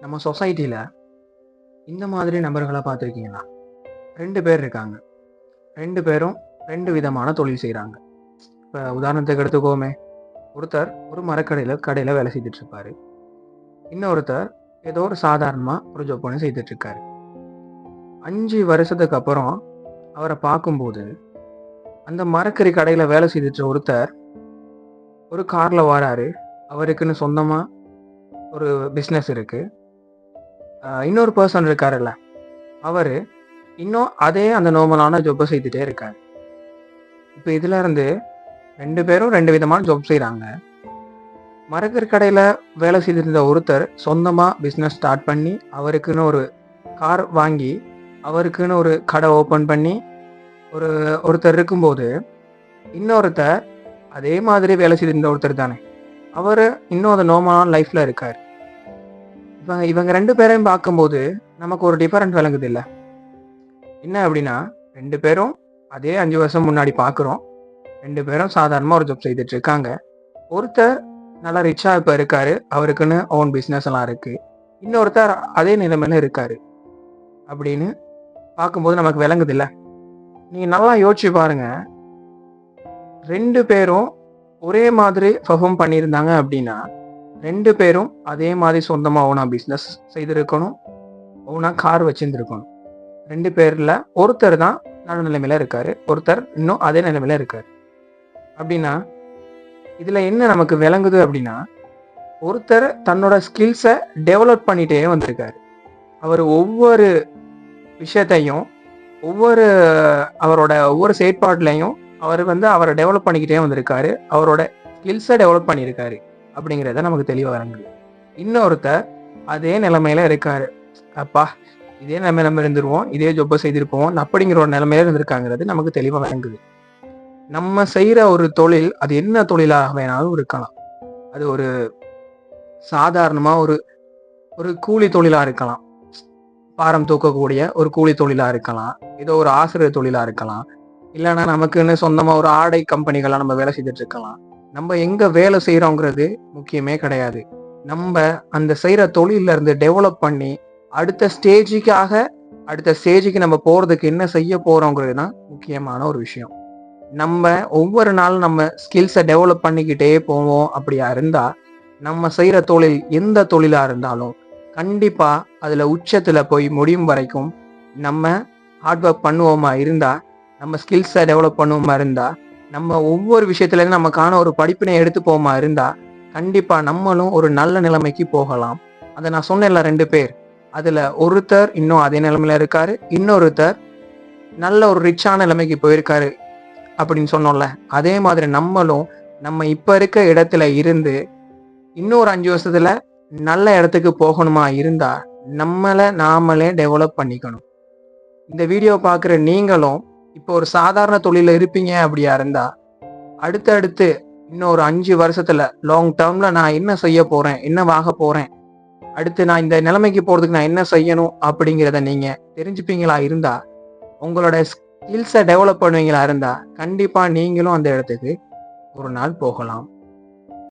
நம்ம சொசைட்டியில் இந்த மாதிரி நபர்களை பார்த்துருக்கீங்களா? 2 பேர் இருக்காங்க. 2 பேரும் 2 விதமான தொழில் செய்கிறாங்க. இப்போ உதாரணத்துக்கு எடுத்துக்கோமே, ஒருத்தர் ஒரு கடையில் வேலை செய்துட்டு இருப்பாரு. இன்னொருத்தர் ஏதோ ஒரு சாதாரணமாக ஒரு ஜாப் பண்ணி செய்துட்டு இருக்காரு. 5 வருஷத்துக்கு அப்புறம் அவரை பார்க்கும்போது, அந்த மரக்கறி கடையில் வேலை செய்துட்டு ஒருத்தர் ஒரு காரில் வராரு. அவருக்குன்னு சொந்தமாக ஒரு பிஸ்னஸ் இருக்கு. இன்னொரு பர்சன் இருக்காருல்ல, அவரு இன்னும் அதே அந்த நார்மலான ஜாப்பை செய்துட்டே இருக்காரு. இப்போ இதுல இருந்து 2 பேரும் 2 விதமான ஜாப் செய்கிறாங்க. மரக்கறி கடையில் வேலை செய்திருந்த ஒருத்தர் சொந்தமாக பிஸ்னஸ் ஸ்டார்ட் பண்ணி, அவருக்குன்னு ஒரு கார் வாங்கி, அவருக்குன்னு ஒரு கடை ஓப்பன் பண்ணி ஒருத்தர் இருக்கும்போது, இன்னொருத்தர் அதே மாதிரி வேலை செய்திருந்த ஒருத்தர் தானே, அவர் இன்னும் அந்த நார்மலான லைஃப்பில் இருக்கார். இவங்க 2 பேரையும் பார்க்கும்போது நமக்கு ஒரு டிஃபரன்ஸ் விளங்குது இல்லை? என்ன அப்படின்னா, 2 பேரும் அதே 5 வருஷம் முன்னாடி பார்க்குறோம். 2 பேரும் சாதாரணமாக ஒரு ஜாப் செய்துட்டு இருக்காங்க. ஒருத்தர் நல்லா ரிச்சாக இப்போ இருக்காரு, அவருக்குன்னு ஓன் பிஸ்னஸ் எல்லாம் இருக்கு. இன்னொருத்தர் அதே நிலைமையில இருக்காரு. அப்படின்னு பார்க்கும்போது நமக்கு விளங்குது இல்லை? நீங்கள் நல்லா யோசிச்சு பாருங்க. 2 பேரும் ஒரே மாதிரி பெர்ஃபார்ம் பண்ணியிருந்தாங்க அப்படின்னா, 2 பேரும் அதே மாதிரி சொந்தமாக ஓனா பிஸ்னஸ் செய்திருக்கணும், ஓனா கார் வச்சிருந்துருக்கணும். 2 பேரில் ஒருத்தர் தான் நல்ல நிலைமையில இருக்காரு, ஒருத்தர் இன்னும் அதே நிலைமையில இருக்காரு. அப்படின்னா இதில் என்ன நமக்கு விளங்குது அப்படின்னா, ஒருத்தர் தன்னோட ஸ்கில்ஸை டெவலப் பண்ணிட்டே வந்திருக்காரு. அவர் ஒவ்வொரு விஷயத்தையும் அவரோட ஒவ்வொரு செயற்பாட்லையும் அவரை டெவலப் பண்ணிக்கிட்டே வந்திருக்காரு. அவரோட ஸ்கில்ஸை டெவலப் பண்ணியிருக்காரு அப்படிங்கிறத நமக்கு தெளிவாக விளங்குது. இன்னொருத்தர் அதே நிலைமையில இருக்காரு. அப்பா, இதே நிலைமையில நம்ம இருந்துருவோம், இதே ஜொப்பை செய்திருப்போம் அப்படிங்கிற ஒரு நிலைமையில இருந்திருக்காங்கிறது நமக்கு தெளிவாக விளங்குது. நம்ம செய்யற ஒரு தொழில், அது என்ன தொழிலாக வேணாலும் இருக்கலாம். அது ஒரு சாதாரணமா ஒரு கூலி தொழிலா இருக்கலாம், பாரம் தூக்கக்கூடிய ஒரு கூலி தொழிலா இருக்கலாம், ஏதோ ஒரு ஆசிரியர் தொழிலா இருக்கலாம், இல்லைன்னா நமக்குன்னு சொந்தமா ஒரு ஆடை கம்பெனிகள்லாம் நம்ம வேலை செய்துட்டு இருக்கலாம். நம்ம எங்க வேலை செய்யறோங்கிறது முக்கியமே கிடையாது. நம்ம அந்த செய்யற தொழில இருந்து டெவலப் பண்ணி அடுத்த ஸ்டேஜுக்கு நம்ம போறதுக்கு என்ன செய்ய போறோங்கிறது தான் முக்கியமான ஒரு விஷயம். நம்ம ஒவ்வொரு நாளும் நம்ம ஸ்கில்ஸை டெவலப் பண்ணிக்கிட்டே போவோம். அப்படியா இருந்தா நம்ம செய்யற தொழில் எந்த தொழிலா இருந்தாலும் கண்டிப்பா அதுல உச்சத்துல போய் முடியும் வரைக்கும் நம்ம ஹார்ட் ஒர்க் பண்ணுவோமா இருந்தா, நம்ம ஸ்கில்ஸை டெவலப் பண்ணுவோமா இருந்தா, நம்ம ஒவ்வொரு விஷயத்துல இருந்து நமக்கான ஒரு படிப்பினை எடுத்துப்போமா இருந்தா, கண்டிப்பா நம்மளும் ஒரு நல்ல நிலைமைக்கு போகலாம். அதை நான் சொன்னேன்ல, 2 பேர், அதுல ஒருத்தர் இன்னும் அதே நிலைமையில இருக்காரு, இன்னொருத்தர் நல்ல ஒரு ரிச்சான நிலைமைக்கு போயிருக்காரு அப்படின்னு சொன்னோம்ல. அதே மாதிரி நம்மளும் நம்ம இப்ப இருக்க இடத்துல இருந்து இன்னொரு 5 வருஷத்துல நல்ல இடத்துக்கு போகணுமா இருந்தா நாமளே டெவலப் பண்ணிக்கணும். இந்த வீடியோ பார்க்குற நீங்களும் இப்போ ஒரு சாதாரண தொழில இருப்பீங்க அப்படியா இருந்தா, அடுத்தடுத்து இன்னொரு 5 வருஷத்துல லாங் டேர்ம்ல நான் என்ன செய்ய போறேன், என்னவாக போறேன், அடுத்து நான் இந்த நிலைமைக்கு போறதுக்கு நான் என்ன செய்யணும் அப்படிங்கிறத நீங்க தெரிஞ்சுப்பீங்களா இருந்தா, உங்களோட ஸ்கில்ஸை டெவலப் பண்ணுவீங்களா இருந்தா, கண்டிப்பா நீங்களும் அந்த இடத்துக்கு ஒரு நாள் போகலாம்.